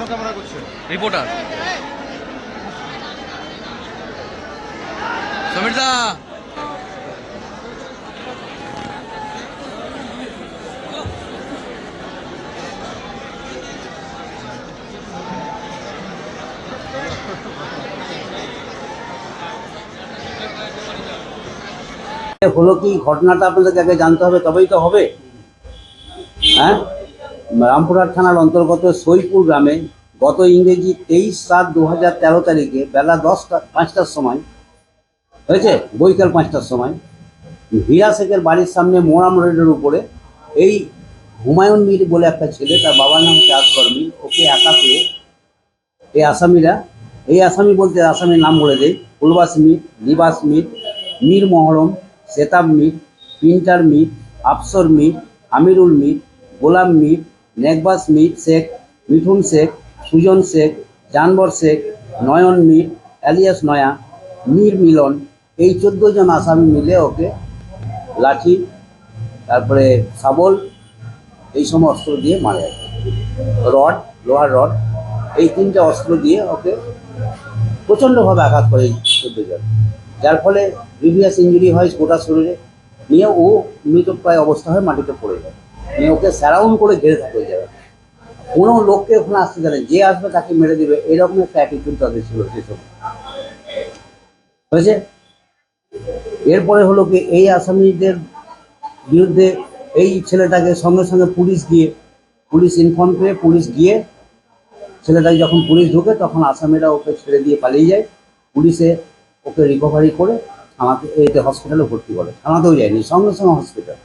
কেন ক্যামেরা করছে? রিপোর্টার সমীর দা। হলো কি ঘটনাটা আপনাদেরকে আগে জানতে হবে, তবেই তো হবে। হ্যাঁ, রামপুরহাট থানার অন্তর্গত সইপুর গ্রামে গত ইংরেজি 23/7/2013 তারিখে বেলা 5টার সময় হয়েছে, বৈকাল 5টার সময় হীরা শেখের বাড়ির সামনে মোরাম রোডের উপরে এই হুমায়ুন মীর বলে একটা ছেলে, তার বাবার নাম হচ্ছে আসগর মীর, ওকে একা পেয়ে এই আসামি বলতে আসামির নাম বলে দেয়: ফুলবাস মীর, লিবাস মীর, মীর মহরম, সেতাব মীর, পিন্টার মীর, আফসর মীর, আমিরুল মীর, গোলাম মীর, নেকবাস মীর শেখ, মিঠুন শেখ, সুজন শেখ, জানবর শেখ, নয়ন মীর অ্যালিয়াস নয়া, মীর মিলন, এই 14 জন আসামি মিলে ওকে লাঠি, তারপরে শাবল, এই সময় অস্ত্র দিয়ে মারা যায়। রড, লোহার রড, এই 3টে অস্ত্র দিয়ে ওকে প্রচণ্ডভাবে আঘাত করে এই 14 জন, যার ফলে প্রিভিয়াস ইঞ্জুরি হয় গোটা শরীরে। নিয়ে ও মৃতপ্রায় অবস্থা হয়ে মাটিতে পড়ে যায়। নিয়ে ওকে সারাউন্ড করে ঘিরে থাকে যাবে, কোনো লোককে ওখানে আসতে দেয় না, যে আসবে তাকে মেরে দেবে, এরকম একটা অ্যাটিটিউড তাদের ছিল সে সময়। হয়েছে। এরপরে হলো কি, এই আসামিদের বিরুদ্ধে এই ছেলেটাকে সঙ্গে সঙ্গে পুলিশ ইনফর্ম করে পুলিশ গিয়ে ছেলেটাকে যখন পুলিশ ঢোকে তখন আসামিরা ওকে ছেড়ে দিয়ে পালিয়ে যায়। পুলিশে ওকে রিকভারি করে আমাকে এইতে হসপিটালে ভর্তি করে, থানাতেও যায়নি, সঙ্গে সঙ্গে হসপিটাল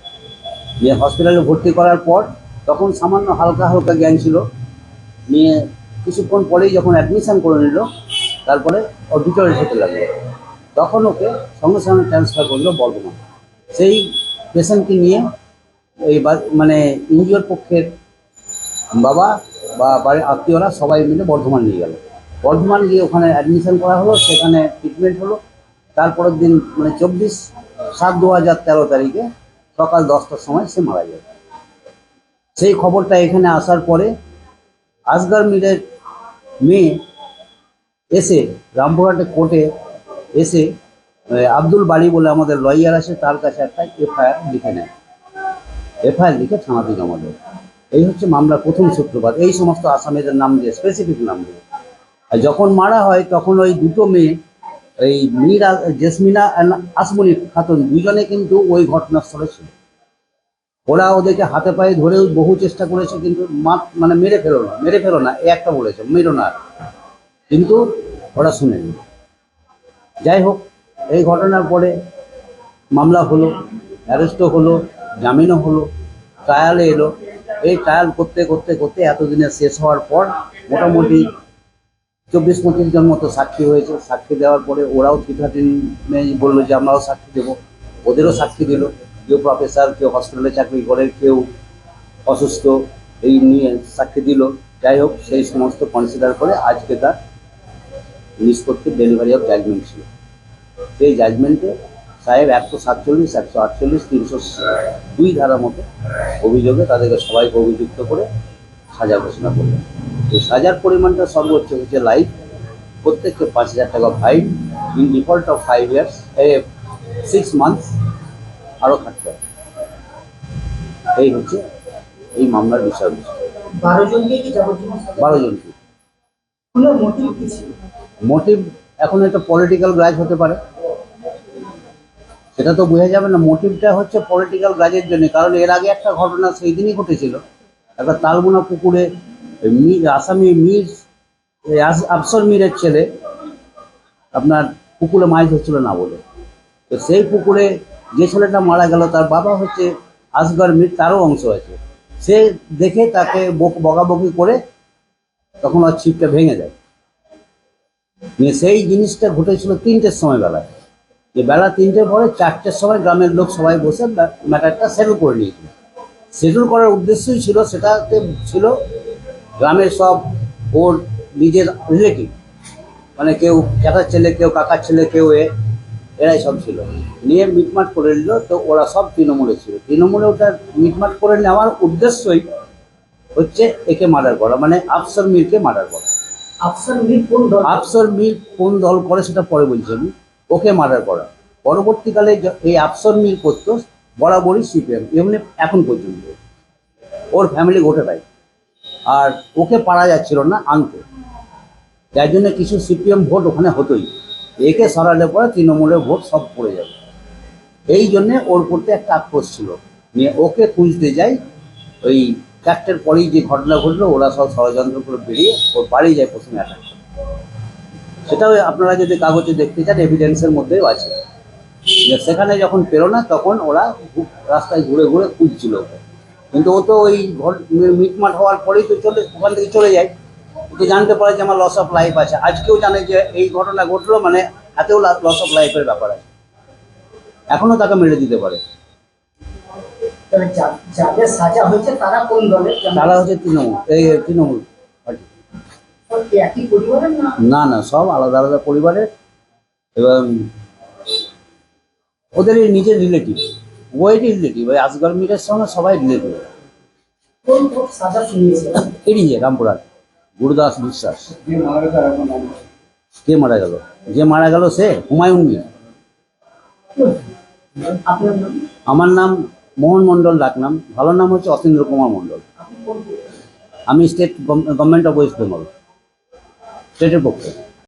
নিয়ে হসপিটালে ভর্তি করার পর তখন সামান্য হালকা হালকা জ্ঞান ছিল। নিয়ে কিছুক্ষণ পরেই যখন অ্যাডমিশন করে নিল, তারপরে ওর ভিতরে যেতে লাগলো, তখন ওকে সঙ্গে সঙ্গে ট্রান্সফার করলো বর্ধমান। সেই পেশেন্টকে নিয়ে এই মানে ইন্ডিয়ার পক্ষের বাবা বা বাড়ির আত্মীয়রা সবাই মিলে বর্ধমান নিয়ে গেল। বর্ধমান গিয়ে ওখানে অ্যাডমিশন করা হলো, সেখানে ট্রিটমেন্ট হলো। তারপরের দিন মানে 24/7/2013 তারিখে সকাল 10টার সময় সে মারা যায়। সেই খবরটা এখানে আসার পরে আসগর মীরের মেয়ে এসে রামপুরহাটে কোর্টে এসে আব্দুল বাড়ি বলে আমাদের লয়ার আছে, তার কাছে একটা এফআইআর লিখে নেয়। এফআইআর লিখে থানাতে জমা দেয়। এই হচ্ছে মামলার প্রথম সূত্রপাত, এই সমস্ত আসামিদের নাম দিয়ে, স্পেসিফিক নাম দিয়ে। আর যখন মারা হয় তখন ওই দুটো মেয়ে, এই মীর জেসমিনা আসমনি খাতুন, দুজনে কিন্তু ওই ঘটনাস্থলে ছিল। ওরা ওদেরকে হাতে পায়ে ধরেও বহু চেষ্টা করেছে, কিন্তু মানে মেরে ফেলো না এ একটা বলেছে, মেরো না, কিন্তু ওরা শুনেনি। যাই হোক, এই ঘটনার পরে মামলা হলো, অ্যারেস্টও হলো, জামিনও হলো, ট্রায়ালে এলো। এই ট্রায়াল করতে করতে করতে এতদিনে শেষ হওয়ার পর মোটামুটি 24-25 জন মতো সাক্ষী হয়েছে। সাক্ষী দেওয়ার পরে ওরাও 313 বললো যে আমরাও সাক্ষী দেবো, ওদেরও সাক্ষী দিল। কেউ প্রফেসর, কেউ হসপিটালে চাকরি করে, কেউ অসুস্থ, এই নিয়ে সাক্ষী দিল। যাই হোক, সেই সমস্ত কনসিডার করে আজকে তার নিষ্পত্তি ডেলিভারি অফ জাজমেন্ট ছিল। সেই জাজমেন্টে সাহেব 147, 148, 302 ধারা মতো অভিযোগে তাদেরকে সবাইকে অভিযুক্ত করে সাজা ঘোষণা করলেন। এই সাজার পরিমাণটা সর্বোচ্চ হচ্ছে লাইফ, প্রত্যেককে 5,000 টাকা fine, in default of 5 years, 6 months আরও থাকতে হবে। এই হচ্ছে এই মামলার বিষয়। 12 জনকে কি যাবতীয় 12 জনকে মোটিভ কি ছিল? মোটিভ এখন একটা পলিটিক্যাল গ্রাজ হতে পারে, সেটা তো বোঝা যাবে না। মোটিভটা হচ্ছে পলিটিক্যাল গ্রাজের জন্য, কারণ এর আগে একটা ঘটনা সেই দিনই ঘটেছিল। একটা তালবোনা পুকুরে আসামি মীর আফসর মীরের ছেলে আপনার পুকুরে মাছ ধরছিল না বলে, তো সেই পুকুরে যে ছেলেটা মারা গেল তার বাবা হচ্ছে আসগর মীর, তারও অংশ আছে। সে দেখে তাকে বকাবকি করে তখন ওর ছিপটা ভেঙে যায়। সেই জিনিসটা ঘটেছিল 3টের সময় বেলায়। যে বেলা 3টের পরে 4টের সময় গ্রামের লোক সবাই বসে ম্যাটারটা সেটেল করে নিয়েছিল। সেটেল করার উদ্দেশ্যই ছিল, সেটাতে ছিল গ্রামের সব ওর নিজের রিলেটিভ, মানে কেউ জ্যাঠার ছেলে, কেউ কাকার ছেলে, কেউ এরাই সব ছিল, নিয়ে মিটমাট করে নিল। তো ওরা সব তৃণমূলে ছিল। তৃণমূলে ওটা মিটমাট করে নেওয়ার উদ্দেশ্যই হচ্ছে একে মার্ডার করা, মানে আফসার মীরকে মার্ডার করা। আফসার মীর কোন দল? আফসার মীর কোন দল করে সেটা পরে বলছি আমি। ওকে মার্ডার করা পরবর্তীকালে এই আফসার মীর করতো বরাবরই সিপিএম, এমনি এখন পর্যন্ত ওর ফ্যামিলি গোটাটাই। আর ওকে পারা যাচ্ছিল না আনতে, যার জন্য কিছু সিপিএম ভোট ওখানে হতোই। একে সরালে পরে তৃণমূলের ভোট সব পড়ে যাবে, এই জন্যে ওর প্রতি একটা আক্রোশ ছিল। নিয়ে ওকে খুঁজতে যাই, ওই 4টের পরেই যে ঘটনা ঘটলো, ওরা সব ষড়যন্ত্র করে বেরিয়ে ওর বাড়ি যায় প্রথমে অ্যাটাক করে। সেটাও আপনারা যদি কাগজে দেখতে চান এভিডেন্সের মধ্যেও আছে। যে সেখানে যখন পেরো না তখন ওরা রাস্তায় ঘুরে ঘুরে খুঁজছিল ওকে, কিন্তু ও তো ওই মিটমাট হওয়ার পরেই তো ওখান থেকে চলে যায়। ও তো জানতে পারে যে আমার লস অফ লাইফ আছে, আজকেও জানে যে এই ঘটনা ঘটলো মানে হাতেও লস অফ লাইফের ব্যাপার আছে, এখনো তাকে মেরে দিতে পারে। তাহলে যাদের সাজা হয়েছে তারা কোন দলের? তারা হচ্ছে তৃণমূল পার্টি। সব কি একই পরিবারের না? না না, সব আলাদা আলাদা পরিবারের, এবং ওদের এই নিজের রিলেটিভ, ওয়েরই রিলেটিভ, ওই আসগর মীরের সঙ্গে সবাই রিলেটিভ। কোন কোন সাজা শুনিয়েছে? এড়িয়ে রামপুরহাট গুরুদাস বিশ্বাস। কে মারা গেল? যে মারা গেল সে হুমায়ুন মীর। আপনার নাম? আমার নাম মোহন মণ্ডল, ডাকনাম। ভালো নাম হচ্ছে অতীন্দ্র কুমার মণ্ডল। আপনি কোন? আমি state government of West Bengal, স্টেটের পক্ষে।